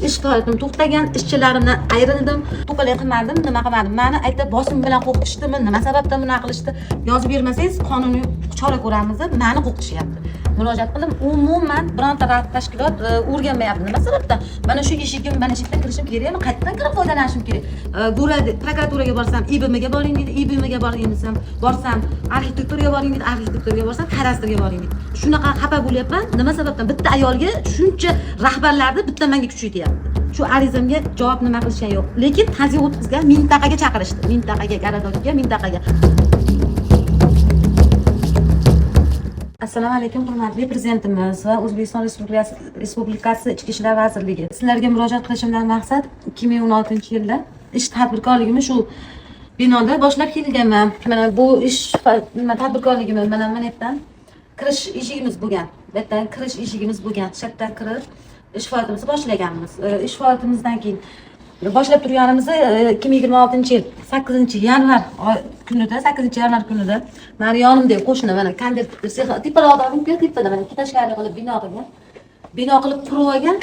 ish faoliyatim to'xtagan, ishchilarimdan ayrildim, to'polay qilmadim, nima qilmadim. Meni aytib bosim bilan qo'rqitishdimi, nima sababdan buni qilishdi? Yozib bermasangiz qonuniy chora ko'ramiz deb meni qo'rqitishyapti. Murojaat qildim, umuman bironta tashkilot o'rganmayapti. Nima sababdan? Mana shu eshigim, mana shu yerdan kirishim kerakmi? Qayerdan kirib foydalanishim kerak? Prokuraturaga borsam, IBMga boring deydi, IBMga boring desam, borsam, arxitektorga boring deydi, arxitektorga borsam, kadastrga boring deydi. Shunaqa xafa bo'lyapman. Nima sababdan bitta ayolga shuncha rahbarlarni bitta menga kuchaytiryapti? Shu arizamga javob nima qilishgan yo'q. Lekin taziya o'tkazgan mintaqaga chaqirishdi. Mintaqaga, garadokga, mintaqaga. Assalomu alaykum, hurmatli prezidentimiz va O'zbekiston Respublikasi Ichki ishlar vazirligi. Sizlarga murojaat qilishimdan maqsad 2016-yilda ish tadbirkorligimni shu binoda boshlab kelganman. Mana bu ish tadbirkorligimiz mana yerdan kirish eshigimiz bo'lgan. Bu yerdan kirish eshigimiz bo'lgan. Shu yerdan kirib ish faoliyatimizni boshlaganmiz. Ish faoliyatimizdan keyin boshlab turganimizni 2026-yil 8-yanvar kunida, 8-yanvar kunida meni yonimda qo'shni mana konditer teparoqda tepada mana ikkita tashkari qilib bino qilgan. Bino qilib qurib olgan.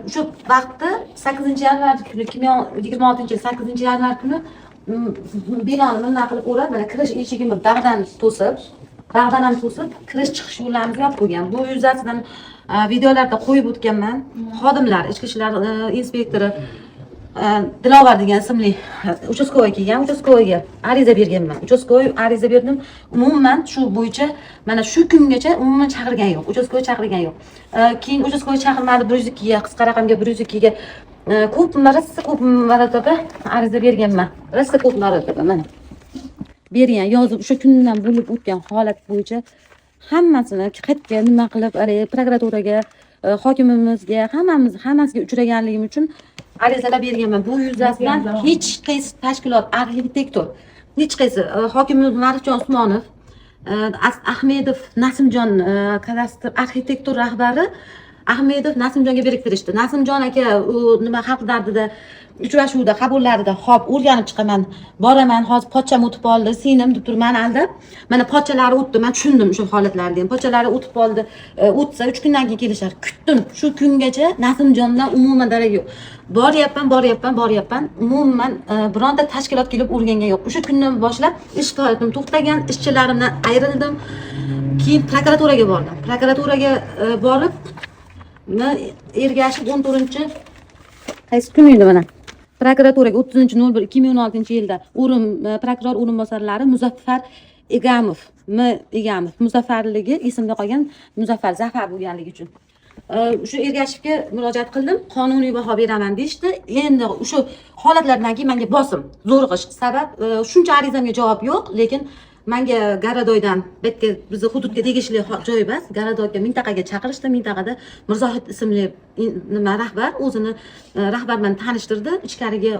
O'sha vaqtda 8-yanvar kuni 2026-yil 8-yanvar kuni binoni bunday qilib o'rab, mana kirish eshigimni bag'dan to'sib, kirish chiqish yo'llarimizni yopib qo'ygan. Bu yuzasidan videolarda qo'yib o'tganman. Xodimlar, ichki ishlar inspektori Dilovar degan ismli uchastkovoy kelgan, uchastkovoyga ariza berganman. Uchastkovoy ariza berdim. Umuman shu bo'yicha mana shu kungacha umuman chaqirgan yo'q. Uchastkovoy chaqirgan yo'q. Keyin uchastkovoy chaqirmadi 102 ga, qisqa raqamga 102 ga ko'p marotaba ariza berganman. Rosa ko'p marotaba mana. Bergan, yozib o'sha kundan bo'lib o'tgan holat bo'yicha hammasini qaytga nima qilib, prokuraturaga, hokimimizga, hammasiga uchraganligim uchun arizalar berganman. Bu yuzasidan hech qaysi tashkilot, arxitektor, hech qaysi hokimimiz Marifjon Usmonov, Ahmedov Nasimjon kadastr arxitektor rahbari Ahmedov Nasimjonga biriktirishdi. Nasimjon aka nima xalq dardida uchrashuvda, qabullarida hop o'rganib chiqaman, boraman, hozir pochcham o'tib qoldi, singlim deb turib meni aldab, mana pochchalari o'tdi, men tushundim o'sha holatlarni ham. Pochchalari o'tib qoldi, o'tsa 3 kundan keyin kelishar. Kutdim, shu kungacha Nasimjondan umuman darak yo'q. Boryapman. Umuman bironta tashkilot kelib o'rgangan yo'q. O'sha kundan boshlab ish faoliyatim to'xtagan, ishchilarimdan ayrildim. Keyin prokuraturaga bordim. Prokuraturaga borib Ergashev 14 qaysi kun edi mana? Prokuraturaga 30/01/2016-yilda prokuror o'rinbosarlari Muzaffar Egamov, Muzaffarligi esimda qolgan Muzaffar Zafar bo'lganligi uchun shu Ergashevga murojaat qildim, qonuniy baho beraman deyishdi. Endi o'sha holatlardan keyin menga bosim, zo'rg'ish sabab shuncha arizamga javob yo'q, lekin menga Garadoydan, bu yerga bizning hududga tegishli joy emas, Garadoyga mintaqaga chaqirishdi. Mintaqada Mirzohid ismli rahbar o'zini rahbar bilan tanishtirdi. Ichkariga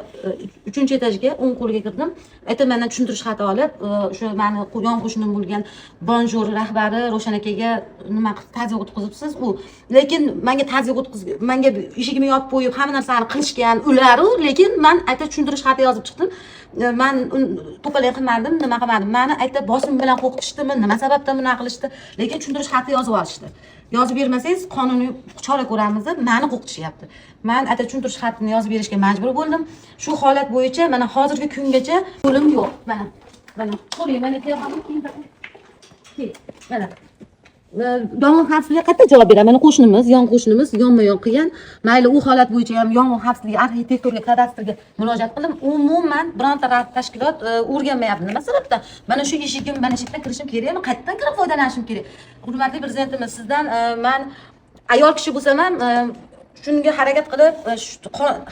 3-etajga o'ng qo'lga kirdim. Aytib mendan tushuntirish xati olib, o'sha meni yon qo'shnim bo'lgan Bonjour rahbari Ro'shan akaga nima ta'ziya o'tkazibsiz u. Lekin menga ta'ziya menga eshigimni yopib qo'yib, hamma narsani qilishgan ular, lekin men aytib tushuntirish xati yozib chiqdim. Men to'polay qilmadim, nima qilmadim. Meni aytib bosim bilan qo'rqitishdimi, nima sababdan buni qilishdi? Lekin tushuntirish xati yozib olishdi. Yozib bermasangiz qonuniy chora ko'ramiz deb meni qo'rqitishyapti. Men aytib tushuntirish xatini yozib berishga majbur bo'ldim. Shu holat bo'yicha mana hozirgi kungacha o'lim yo'q. Mana qo'ling, mana mana yong'in xavfsizligiga qayerda javob beraman? Mana qo'shnimiz, yonma-yon qilgan. Mayli u holat bo'yicha ham yong'in xavfsizligi arxitektorga, kadastrga murojaat qildim. Umuman bironta tashkilot o'rganmayapti. Nima sababdan? Mana shu eshigim, mana shu yerdan kirishim kerakmi? Qayerdan kirib foydalanishim kerak? Hurmatli prezidentimiz, sizdan men ayol kishi bo'lsam ham shunga harakat qilib,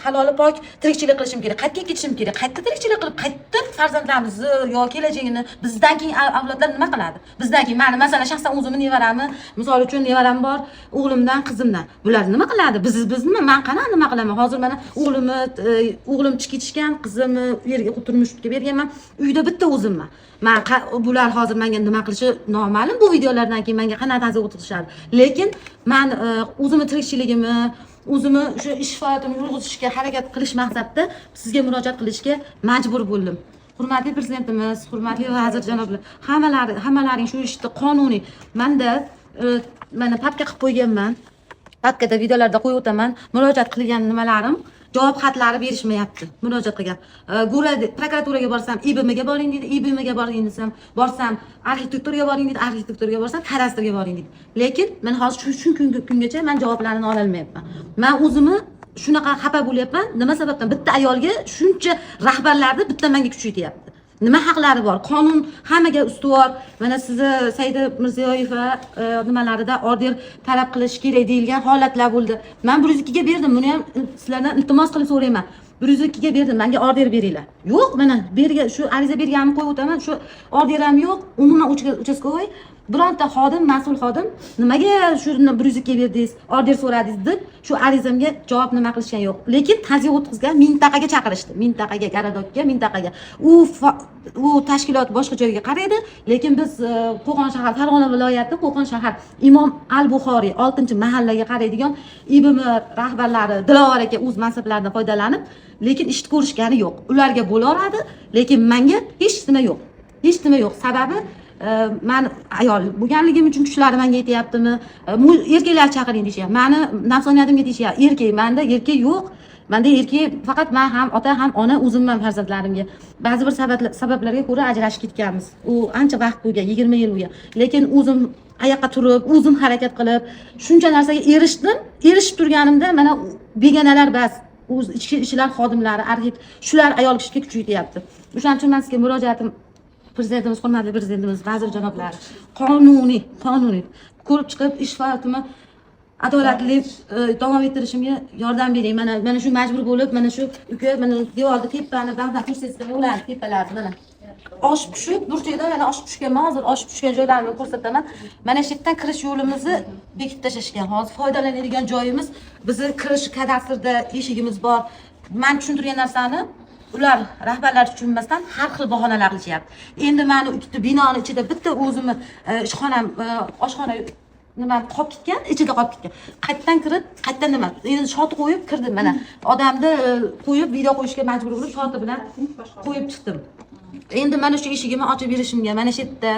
haloli pok tirikchilik qilishim kerak. Qayerga ketishim kerak? Qayerda tirikchilik qilib, qayerda farzandlarimizni yo kelajagini bizdan keyin avlodlar nima qiladi? Bizdan keyin meni masalan shaxsan o'zimni nevaramni, misol uchun nevaram bor, o'g'limdan, qizimdan. Bular nima qiladi? Bizni men qanaqa nima qilaman? Hozir mana o'g'lim ketishgan, qizimni u yerga turmushga berganman. Uyda bitta o'zimman. Bular hozir menga nima qilishi noma'lum. Bu videolardan keyin menga qanaqa ta'zir o'tkazishadi. Lekin men o'zimni tirikchiligimni, o'zimni shu ish faoliyatimni yurg'izishga harakat qilish maqsadida sizga murojaat qilishga majbur bo'ldim. Hurmatli prezidentimiz, hurmatli vazir janoblar, hammalaring shu ishni qonuniy. Menda mana papka qilib qo'yganman. Pakkada videolarda qo'yib o'taman. Murojaat qilgan nimalarim javob xatlari berishmayapti. Murojaat qilgan. Prokuraturaga borsam, IBMga boring dedi. IBMga boring desam, borsam arxitektorga boring dedi. Arxitektorga borsam kadastrga boring dedi. Lekin men hozir shu kungacha men javoblarini ola olmayapman. Men o'zimni shunaqa xafa bo'lyapman. Nima sababdan bitta ayolga shuncha rahbarlarni bitta menga kuchaytiryapti. Nima haqlari bor? Qonun hammaga ustuvor. Mana sizni Saida Mirziyoyev va nimalarida order talab qilish kerak deyilgan holatlar bo'ldi. Men 102 ga berdim. Buni ham sizlardan iltimos qilib so'rayman. 102 ga berdim. Menga order beringlar. Yo'q, mana bergan shu ariza berganimni qo'yib o'taman. Shu order ham yo'q. Umuman uchastkovoy bironta xodim, mas'ul xodim nimaga shu 102 ga berdingiz, order so'radingiz deb shu arizamga javob nima qilishgan yo'q. Lekin ta'ziya o'tkazgan mintaqaga chaqirishdi. Mintaqaga, Garadokka, mintaqaga. U tashkilot boshqa joyga qaraydi, lekin biz Qo'qon shahar, Farg'ona viloyati Qo'qon shahar Imom Al-Buxoriy 6-mahallaga qaraydigan IBM rahbarlari Dilovar aka o'z mansablaridan foydalanib, lekin ishni ko'rishgani yo'q. Ularga bo'laveradi, lekin menga hech nima yo'q. Hech nima yo'q. Sababi men ayol bo'lganligim uchun kuchlari menga yetyaptimi? Erkaklar chaqiring deyishyapti. Meni nafsoniyatimga deyishyapti. Erkak, menda erkak yo'q. Menda erkak faqat men ham ota ham ona o'zimman farzandlarimga. Ba'zi bir sabablarga ko'ra ajrashib ketganmiz. U ancha vaqt bo'lgan, 20 yil bo'lgan. Lekin o'zim oyoqqa turib, o'zim harakat qilib, shuncha narsaga erishdim. Erishib turganimda mana begonalar bas, o'z ichki ishlar xodimlari, shular ayol kishiga kuchaytiryapti. O'shaning uchun men sizga murojaatim Prezidentimiz, hurmatli prezidentimiz, vazir janoblari, qonuniy ko'rib chiqib ish faoliyatini adolatli davom ettirishimga yordam bering. Mana shu majbur bo'lib, mana shu uka mana devorda tepani banda ko'rsatdim, ular tepalarni mana oshib tushib, burchakda mana oshib tushganman. Hozir oshib tushgan joylarimni ko'rsataman. Mana shu yerdan kirish yo'limizni bekitib tashlashgan. Hozir foydalanadigan joyimiz, bizni kirish kadastrda eshigimiz bor. Men tushuntirgan narsani ular rahbarlar tushunmasdan har xil bahonalar qilishyapti. Endi meni ikkita binoni ichida bitta o'zimni ishxonam, oshxona nima qolib ketgan, ichida qolib ketgan. Qaytdan kirib, qaytdan nima? Endi shoti qo'yib kirdim mana. Odamni qo'yib video qo'yishga majbur bo'lib shoti bilan qo'yib chiqdim. Endi mana shu eshigimni ochib berishimga, mana shu yerda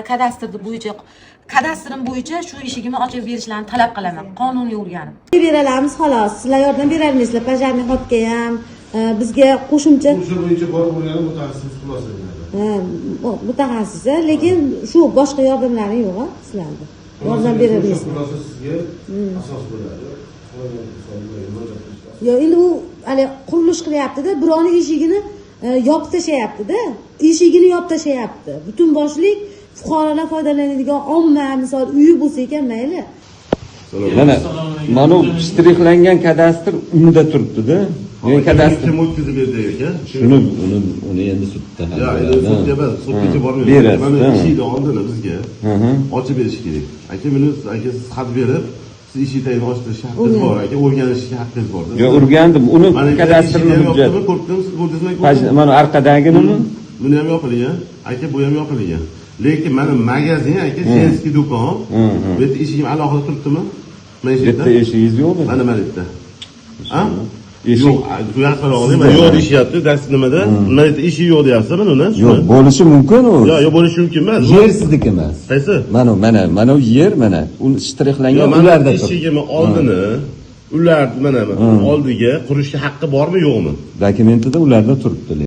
kadastrim bo'yicha shu eshigimni ochib berishlarini talab qilaman. Qonuniy o'rganib. Beramiz xolos. Sizlar yordam berasizlar, bajarni xodga ham. Bizga qo'shimcha o'sha bo'yicha borib o'rganib mutaxassis xulosa beradi. Mutaxassis, lekin shu boshqa yordamlari yo'q, sizlarda. Yordam beramiz. Xulosa sizga asos bo'ladi. Yo, endi u hali qurilish qilyapti-da, birovning eshigini yopib tashlayapti-da. Eshigini yopib tashlayapti. Butun boshlik fuqarolar foydalanadigan omma, misol uyi bo'lsa ekan, mayli. Mana shtrixlangan kadastr unda turibdi-da. Men kadastr kim o'tkazib berdi ekan? Uni endi sudda. Ya, endi sudga emas, sudgacha bormaydi. Mana eshikni oldini bizga ochib berish kerak. Aka, meni siz xat berib, siz eshikni ochish haqqingiz bor, aka, o'rganishga haqqingiz bor. Yo, o'rgandim. Uni kadastrini hujjat. Ko'rdingiz, siz ko'rdingizmi? Mana orqadaginimi? Buni ham yopilgan. Aka, bu ham yopilgan. Lekin mana magazin, aka, jenskiy do'kon. Bu yerda eshigim alohida turibdimi? Bu yerda eshigingiz yo'qmi? Mana yerda. Ha? Yo'q, bu yoqqa oldim. Yo'q deyishyapti, dastur nimada? Mana yerda eshik yo'q deyapsiz, mana uni. Yo'q, bo'lishi mumkin u. Yo'q, bo'lishi mumkin emas. Yer sizniki emas. Qaysi? Mana u yer mana. U shtrixlangan ularda turibdi. Eshigimni oldini, ular mana oldiga qurishga haqqi bormi, yo'qmi? Dokumentida ularda turibdi.